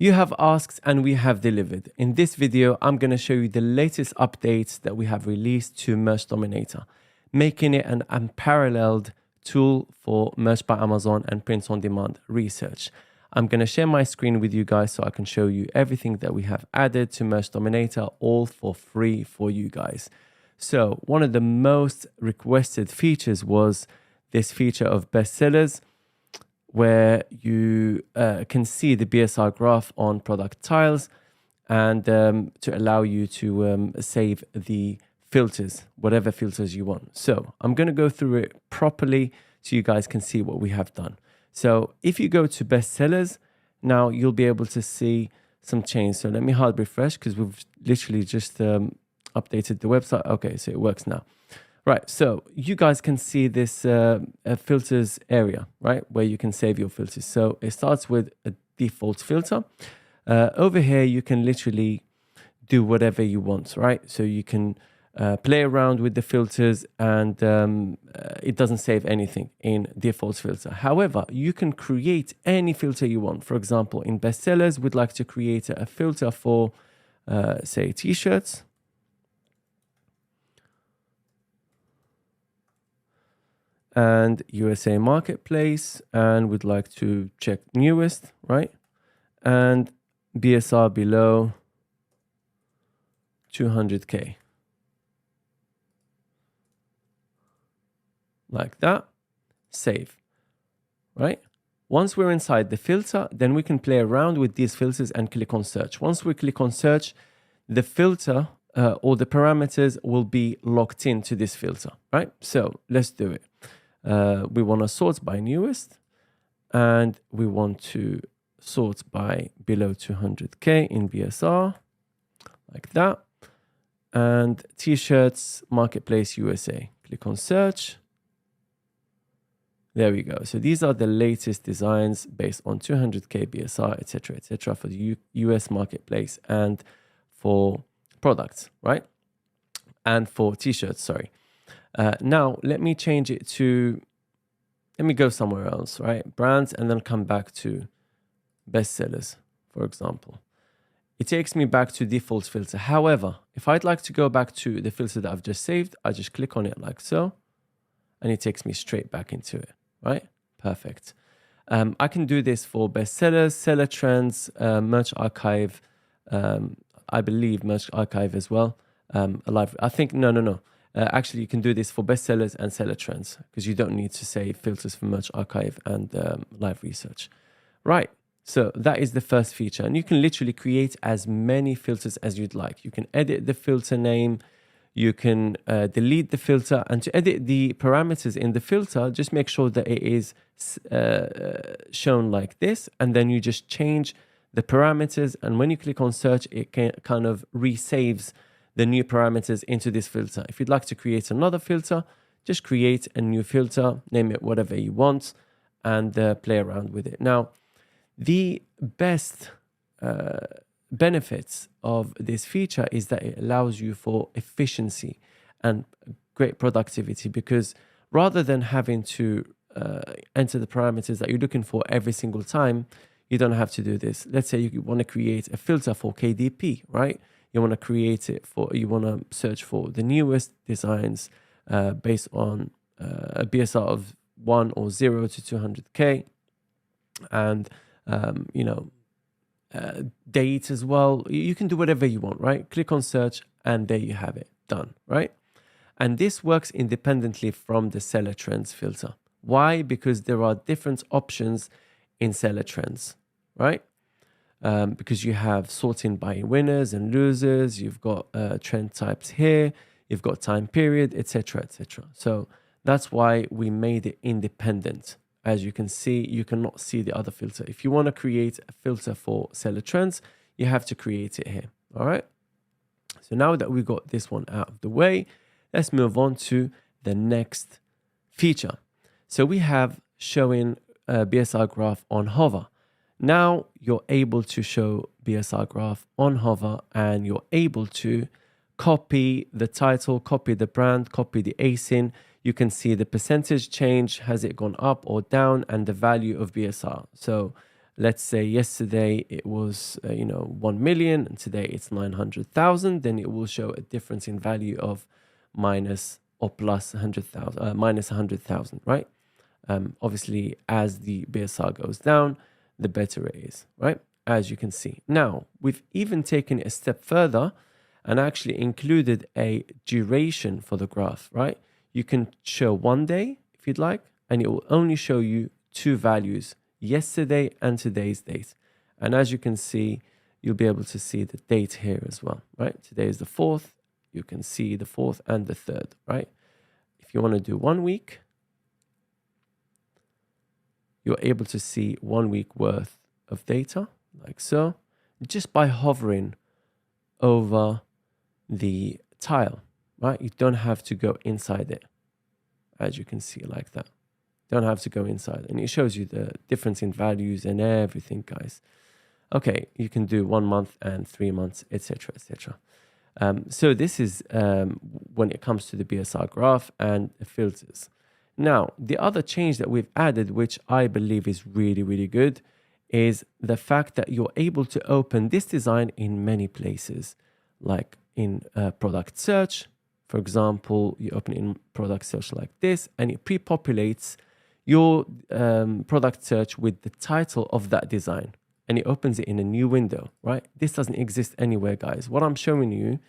You have asked and we have delivered. In this video, I'm going to show you the latest updates that we have released to Merch Dominator, making it an unparalleled tool for Merch by Amazon and print on demand research. I'm going to share my screen with you guys so I can show you everything that we have added to Merch Dominator, all for free for you guys. So one of the most requested features was this feature of bestsellers, where you can see the BSR graph on product tiles and to allow you to save the filters, whatever filters you want. So I'm going to go through it properly so you guys can see what we have done. So if you go to bestsellers, now you'll be able to see some change. So let me hard refresh because we've literally just updated the website. Okay, so it works now. Right, so you guys can see this filters area, right, where you can save your filters. So it starts with a default filter. Over here, you can literally do whatever you want, right? So you can play around with the filters and it doesn't save anything in default filter. However, you can create any filter you want. For example, in bestsellers, we'd like to create a filter for, say, t-shirts. And USA Marketplace, and we'd like to check newest, right? And BSR below 200K. Like that. Save, right? Once we're inside the filter, then we can play around with these filters and click on search. Once we click on search, the filter or the parameters will be locked into this filter, right? So let's do it. We want to sort by newest, and we want to sort by below 200K in BSR, like that. And t-shirts, Marketplace USA. Click on search. There we go. So these are the latest designs based on 200K BSR, etc., for the US Marketplace and for products, right? And for t-shirts, sorry. Now, let me change it to, let me go somewhere else, right? Brands, and then come back to bestsellers, for example. It takes me back to default filter. However, if I'd like to go back to the filter that I've just saved, I just click on it like so, and it takes me straight back into it, right? Perfect. I can do this for bestsellers, seller trends, merch archive, I believe merch archive as well. I think, no. Actually, you can do this for bestsellers and seller trends because you don't need to save filters for merch archive and live research. Right, so that is the first feature. And you can literally create as many filters as you'd like. You can edit the filter name. You can delete the filter. And to edit the parameters in the filter, just make sure that it is shown like this. And then you just change the parameters. And when you click on search, it kind of resaves the new parameters into this filter. If you'd like to create another filter, just create a new filter, name it whatever you want, and play around with it. Now, the best benefits of this feature is that it allows you for efficiency and great productivity, because rather than having to enter the parameters that you're looking for every single time, you don't have to do this. Let's say you want to create a filter for KDP, right? You want to create it for, you want to search for the newest designs based on a BSR of 1 or 0 to 200K, and date as well. You can do whatever you want, right? Click on search, and there you have it, done, right? And this works independently from the seller trends filter. Why? Because there are different options in seller trends, right? Because you have sorting by winners and losers, you've got trend types here, you've got time period, etc., etc. So that's why we made it independent. As you can see, you cannot see the other filter. If you want to create a filter for seller trends, you have to create it here. All right. So now that we got this one out of the way, let's move on to the next feature. So we have showing BSR graph on hover. Now you're able to show BSR graph on hover, and you're able to copy the title, copy the brand, copy the ASIN. You can see the percentage change, has it gone up or down, and the value of BSR. So let's say yesterday it was 1 million and today it's 900,000, then it will show a difference in value of minus or plus 100,000, minus 100,000, right? Obviously, as the BSR goes down, the better it is, right? As you can see. Now, we've even taken it a step further and actually included a duration for the graph, right? You can show 1 day if you'd like, and it will only show you 2 values, yesterday and today's date. And as you can see, you'll be able to see the date here as well, right? Today is the 4th. You can see the 4th and the 3rd, right? If you want to do 1 week, you're able to see 1 week worth of data, like so, just by hovering over the tile, right? You don't have to go inside it, as you can see, like that. Don't have to go inside, and it shows you the difference in values and everything, guys. Okay, you can do 1 month and 3 months, etc., etc. So this is when it comes to the BSR graph and filters. Now, the other change that we've added, which I believe is really, really good, is the fact that you're able to open this design in many places, like in product search. For example, you open in product search like this, and it pre-populates your product search with the title of that design, and it opens it in a new window, right? This doesn't exist anywhere, guys. What I'm showing you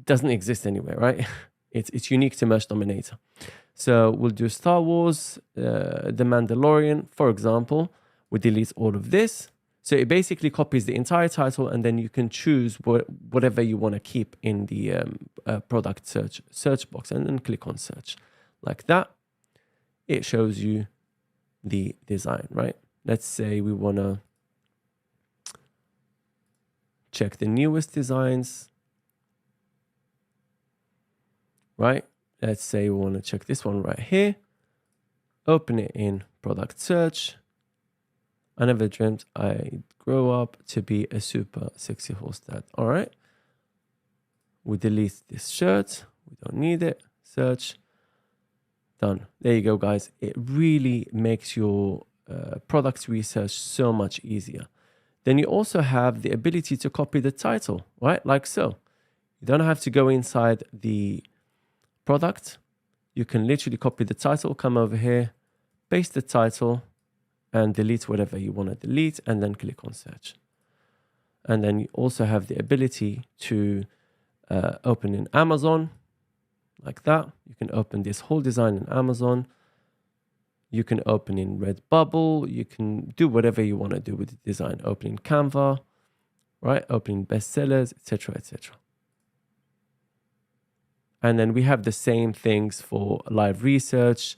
doesn't exist anywhere, right? It's unique to Merge Dominator. So we'll do Star Wars, The Mandalorian, for example. We delete all of this. So it basically copies the entire title, and then you can choose whatever you want to keep in the product search box, and then click on search. Like that, it shows you the design, right? Let's say we want to check the newest designs, right? Let's say we want to check this one right here. Open it in product search. I never dreamt I'd grow up to be a super sexy horse dad. All right. We delete this shirt. We don't need it. Search. Done. There you go, guys. It really makes your product research so much easier. Then you also have the ability to copy the title, right? Like so. You don't have to go inside the product. You can literally copy the title, come over here, paste the title, and delete whatever you want to delete, and then click on search. And then you also have the ability to open in Amazon, like that. You can open this whole design in Amazon. You can open in Redbubble. You can do whatever you want to do with the design. Open in Canva, right? Open in bestsellers, etc., etc. And then we have the same things for live research.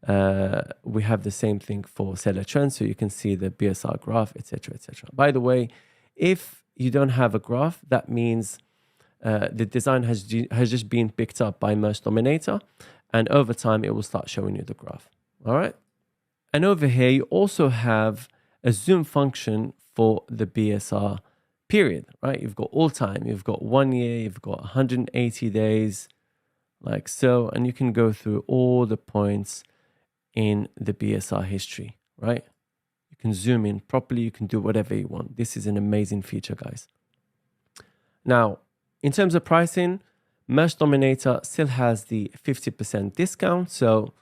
We have the same thing for seller trends, so you can see the BSR graph, etc., etc. By the way, if you don't have a graph, that means the design has just been picked up by Merge Dominator, and over time it will start showing you the graph. All right. And over here you also have a zoom function for the BSR period, right? You've got all time, you've got 1 year, you've got 180 days, like so, and you can go through all the points in the BSR history, right? You can zoom in properly, you can do whatever you want. This is an amazing feature, guys. Now, in terms of pricing, Merge Dominator still has the 50% discount, so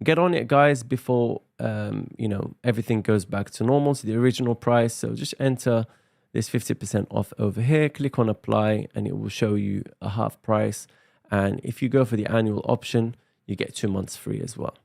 get on it, guys, before everything goes back to normal, to the original price. So just enter this 50% off over here, click on apply, and it will show you a half price. And if you go for the annual option, you get 2 months free as well.